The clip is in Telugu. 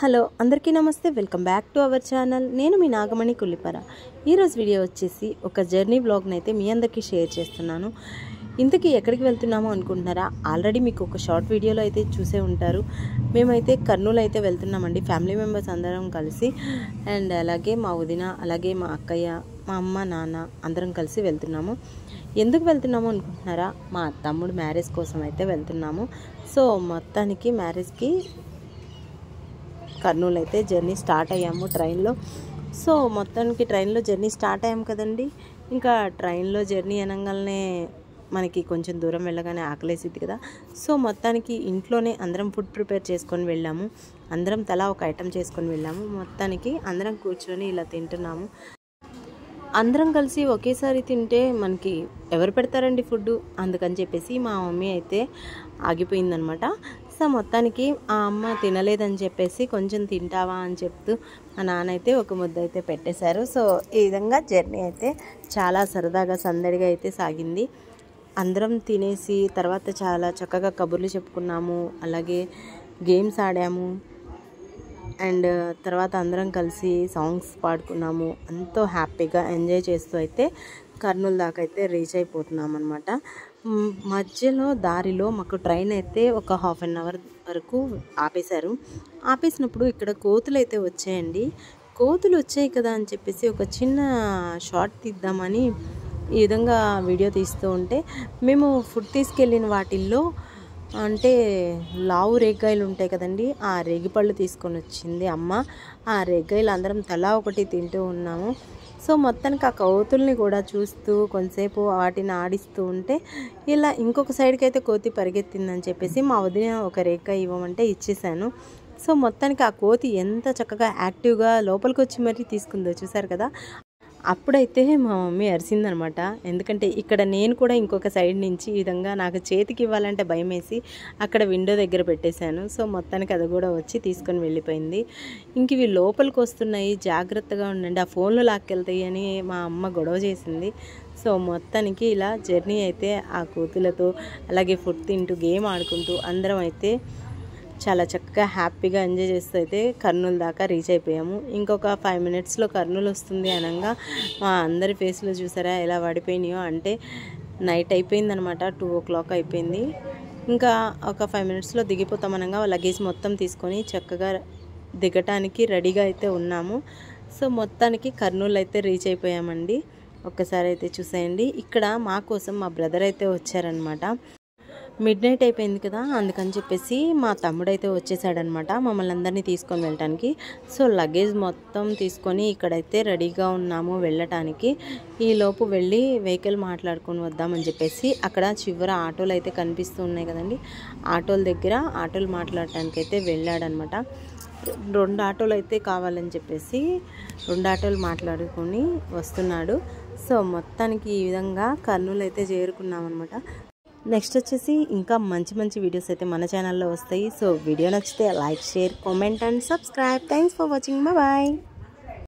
హలో అందరికీ నమస్తే, welcome back to our channel. నేను మీ నాగమణి కుల్లిపర. ఈరోజు వీడియో వచ్చేసి ఒక జర్నీ బ్లాగ్ని అయితే మీ అందరికీ షేర్ చేస్తున్నాను. ఇంతకీ ఎక్కడికి వెళ్తున్నామో అనుకుంటున్నారా? ఆల్రెడీ మీకు ఒక షార్ట్ వీడియోలో అయితే చూసే ఉంటారు. మేమైతే కర్నూలు అయితే వెళ్తున్నామండి, ఫ్యామిలీ మెంబర్స్ అందరం కలిసి. అండ్ అలాగే మా వదిన, అలాగే మా అక్కయ్య, మా అమ్మ, నాన్న అందరం కలిసి వెళ్తున్నాము. ఎందుకు వెళ్తున్నాము అనుకుంటున్నారా? మా తమ్ముడు మ్యారేజ్ కోసం అయితే వెళ్తున్నాము. సో మొత్తానికి మ్యారేజ్కి కర్నూలు అయితే జర్నీ స్టార్ట్ అయ్యాము ట్రైన్లో. సో మొత్తానికి ట్రైన్లో జర్నీ స్టార్ట్ అయ్యాము కదండి. ఇంకా ట్రైన్లో జర్నీ అనగానే మనకి కొంచెం దూరం వెళ్ళగానే ఆకలేసిద్ది కదా. సో మొత్తానికి ఇంట్లోనే అందరం ఫుడ్ ప్రిపేర్ చేసుకొని వెళ్ళాము. అందరం తలా ఒక ఐటెం చేసుకొని వెళ్ళాము. మొత్తానికి అందరం కూర్చొని ఇలా తింటున్నాము. అందరం కలిసి ఒకేసారి తింటే మనకి ఎవరు పెడతారండి ఫుడ్? అందుకని చెప్పేసి మా మమ్మీ అయితే ఆగిపోయిందనమాట. సో మొత్తానికి ఆ అమ్మ తినలేదని చెప్పేసి కొంచెం తింటావా అని చెప్తూ మా నాన్న అయితే ఒక ముద్ద అయితే పెట్టేశారు. సో ఈ విధంగా జర్నీ అయితే చాలా సరదాగా సందడిగా అయితే సాగింది. అందరం తినేసి తర్వాత చాలా చక్కగా కబుర్లు చెప్పుకున్నాము, అలాగే గేమ్స్ ఆడాము. అండ్ తర్వాత అందరం కలిసి సాంగ్స్ పాడుకున్నాము. ఎంతో హ్యాపీగా ఎంజాయ్ చేస్తూ అయితే కర్నూలు దాకా అయితే రీచ్ అయిపోతున్నాం అనమాట. మధ్యలో దారిలో మాకు ట్రైన్ అయితే ఒక హాఫ్ అన్ అవర్ వరకు ఆపేశారు. ఆపేసినప్పుడు ఇక్కడ కోతులు అయితే వచ్చాయండి. కోతులు వచ్చాయి కదా అని చెప్పేసి ఒక చిన్న షార్ట్ తీద్దామని ఈ విధంగా వీడియో తీస్తూ ఉంటే, మేము ఫుడ్ తీసుకెళ్ళిన వాటిల్లో అంటే లావు రేగ్గాయలు ఉంటాయి కదండి, ఆ రేగిపళ్ళు తీసుకొని వచ్చింది అమ్మ. ఆ రేగ్గాయలు అందరం తలా ఒకటి తింటూ ఉన్నాము. సో మొత్తానికి ఆ కోతుల్ని కూడా చూస్తూ కొంతసేపు వాటిని ఆడిస్తూ ఉంటే ఇలా ఇంకొక సైడ్కి అయితే కోతి పరిగెత్తిందని చెప్పేసి మా వదిన ఒక రేగ్గాయ ఇవ్వమంటే ఇచ్చేసాను. సో మొత్తానికి ఆ కోతి ఎంత చక్కగా యాక్టివ్గా లోపలికి వచ్చి మరీ తీసుకుందో చూసారు కదా. అప్పుడైతే మా మమ్మీ అరిసిందనమాట. ఎందుకంటే ఇక్కడ నేను కూడా ఇంకొక సైడ్ నుంచి ఈ విధంగా నాకు చేతికి ఇవ్వాలంటే భయం వేసి అక్కడ విండో దగ్గర పెట్టేశాను. సో మొత్తానికి అది కూడా వచ్చి తీసుకొని వెళ్ళిపోయింది. ఇంక ఇవి లోపలికి వస్తున్నాయి, జాగ్రత్తగా ఉండండి, ఆ ఫోన్లో లాక్కెళ్తాయి అని మా అమ్మ గొడవ చేసింది. సో మొత్తానికి ఇలా జర్నీ అయితే ఆ కోతులతో అలాగే ఫుడ్ తింటూ గేమ్ ఆడుకుంటూ అందరం అయితే చాలా చక్కగా హ్యాపీగా ఎంజాయ్ చేస్తూ అయితే కర్నూలు దాకా రీచ్ అయిపోయాము. ఇంకొక 5 మినిట్స్లో కర్నూలు వస్తుంది అనగా మా అందరి ఫేస్లో చూసారా ఎలా పడిపోయినాయో. అంటే నైట్ అయిపోయిందనమాట, 2 o'clock అయిపోయింది. ఇంకా ఒక 5 మినిట్స్లో దిగిపోతామనగా లగేజ్ మొత్తం తీసుకొని చక్కగా దిగటానికి రెడీగా అయితే ఉన్నాము. సో మొత్తానికి కర్నూలు అయితే రీచ్ అయిపోయామండి. ఒక్కసారి అయితే చూసేయండి. ఇక్కడ మా కోసం మా బ్రదర్ అయితే వచ్చారనమాట. మిడ్ నైట్ అయిపోయింది కదా, అందుకని చెప్పేసి మా తమ్ముడు అయితే వచ్చేసాడనమాట మమ్మల్ని అందరినీ తీసుకొని వెళ్ళటానికి. సో లగేజ్ మొత్తం తీసుకొని ఇక్కడైతే రెడీగా ఉన్నాము వెళ్ళటానికి. ఈలోపు వెళ్ళి వెహికల్ మాట్లాడుకొని వద్దామని చెప్పేసి అక్కడ చివర ఆటోలు అయితే కనిపిస్తూ ఉన్నాయి కదండి, ఆటోల దగ్గర ఆటోలు మాట్లాడటానికి అయితే వెళ్ళాడనమాట. 2 ఆటోలు అయితే కావాలని చెప్పేసి 2 ఆటోలు మాట్లాడుకొని వస్తున్నాడు. సో మొత్తానికి ఈ విధంగా కర్నూలు అయితే చేరుకున్నాం అనమాట. నెక్స్ట్ వచ్చేసి ఇంకా మంచి మంచి వీడియోస్ అయితే మన ఛానల్లో వస్తాయి. సో వీడియో నచ్చితే like, share, comment and subscribe. Thanks for watching. Bye.